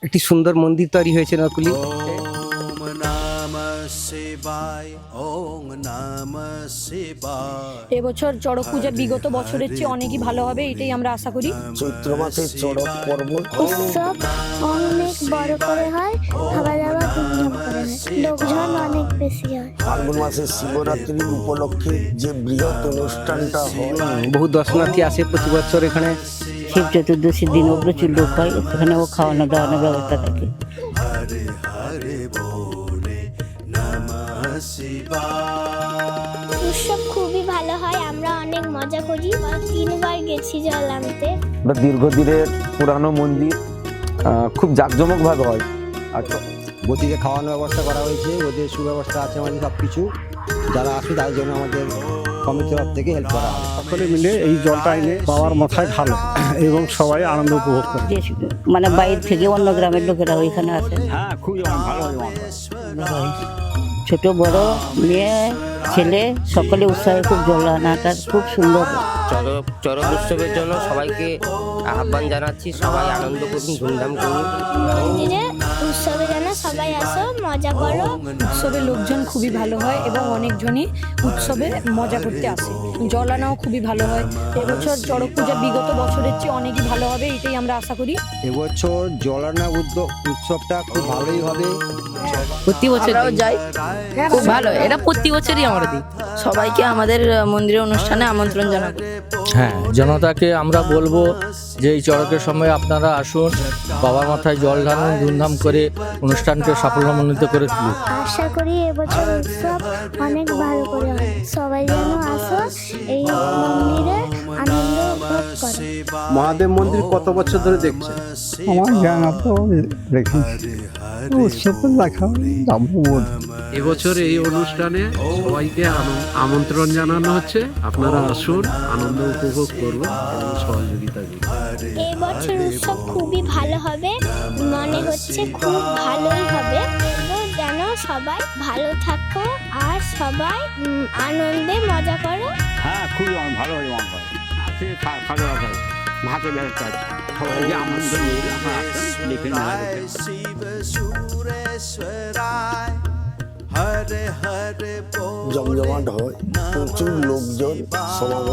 একটি সুন্দর মন্দির তৈরি হয়েছে নকুলি। ওম নমঃ শিবায়, ওম নমঃ শিবায়। এবছর চড়ক পূজা বিগত বছরের চেয়ে অনেকই ভালো হবে, এটাই আমরা আশা করি। চৈত্র মাসে চড়ক পর্ব উৎসব অনেক বড় করে হয়, খাওয়া দাওয়া ধুমধাম করে হয়, লোকজন অনেক বেশি হয়। ফাল্গুন মাসে শিবরাত্রি উপলক্ষে যে বৃহৎ অনুষ্ঠানটা হয়, বহু দর্শনার্থী আসে প্রতি বছর এখানে। শিব চতুর্দশীর দিনও প্রচুর লোক হয়, এখানেও খাওয়ানো দাওয়ানোর ব্যবস্থা থাকে। হরে হরে বলে নমঃ শিবায়। উৎসব খুবই ভালো হয়, আমরা অনেক মজা করি। 3বার গেছি জল আনতে। দীর্ঘদিনের পুরানো মন্দির, খুব জাঁকজমকভাবে হয়। আর গতিকে খাওয়ানোর ব্যবস্থা করা হয়েছে, ওদের সুব্যবস্থা আছে আমাদের সব কিছু। যারা আসে তার জন্য আমাদের কমিটির তরফ থেকে হেল্প করা হয়। সকলে মিলে এই জলটা এনে বাবার মাথায় ঢালে এবং সবাই আনন্দ উপভোগ করে। যে মানে বাইরে থেকে অন্য গ্রামের লোকেরা ওইখানে আসে। হ্যাঁ, খুবই ভালো ছোট বড় মেয়ে ছেলে সকলে উৎসাহে খুব জল আনাটা খুব সুন্দর। চড়ক উৎসবের জন্য সবাইকে আহ্বান জানাচ্ছি, সবাই আনন্দ করুন, ধুমধাম করুন। মন্দিরে উৎসবে যেন সবাই আসো, মজা করো। উৎসবের লোকজন খুবই ভালো হয় এবং অনেকজনই উৎসবে মজা করতে আসে। জল আনাও খুবই ভালো হয়। এবছর চড়ক পূজা বিগত বছরের চেয়ে অনেকই ভালো হবে, এটাই আমরা আশা করি। এবছর জলানা উৎসবটা খুব ভালোই হবে। প্রতি বছর যাই, খুব ভালো। এটা প্রতি বছরই আমরা দিই। সবাইকে আমাদের মন্দিরের অনুষ্ঠানে আমন্ত্রণ জানাবো। হ্যাঁ, জনতাকে আমরা বলবো যে এই চড়কের সময় আপনারা আসুন, বাবার মাথায় জল ঢালুন, ধুমধাম করে অনুষ্ঠানকে সাফল্যমণ্ডিত করে তুলুন। আশা করি এবছর উৎসব অনেক ভালো করে হয়, সবাই যেন আসো, এই মন্দিরে আনন্দ উপভোগ করো। মহাদেব মন্দির কত বছর ধরে দেখছেন? আমার জ্ঞান তো দেখি উৎসব দেখা যাবো। এবছর এই অনুষ্ঠানে সবাইকে আমন্ত্রণ জানানো হচ্ছে, আপনারা আসুন, আনন্দ উপভোগ করুন এবং সহযোগিতা করুন। এই বছর উৎসব খুবই ভালো হবে, মনে হচ্ছে খুব ভালোই হবে। যেন সবাই ভালো থাকো আর সবাই আনন্দে মজা করো। হ্যাঁ, খুবই ভালো হয়। ভাতের ব্যবস্থা আছে, সবাইকে আমন্ত্রণ নিয়ে আপনারা আসবেন, দেখে নেওয়া যাবে। শিব সুরেশ্বরায়, হরে হরে বলে জমজমাট হয়, প্রচুর লোকজন সমাগম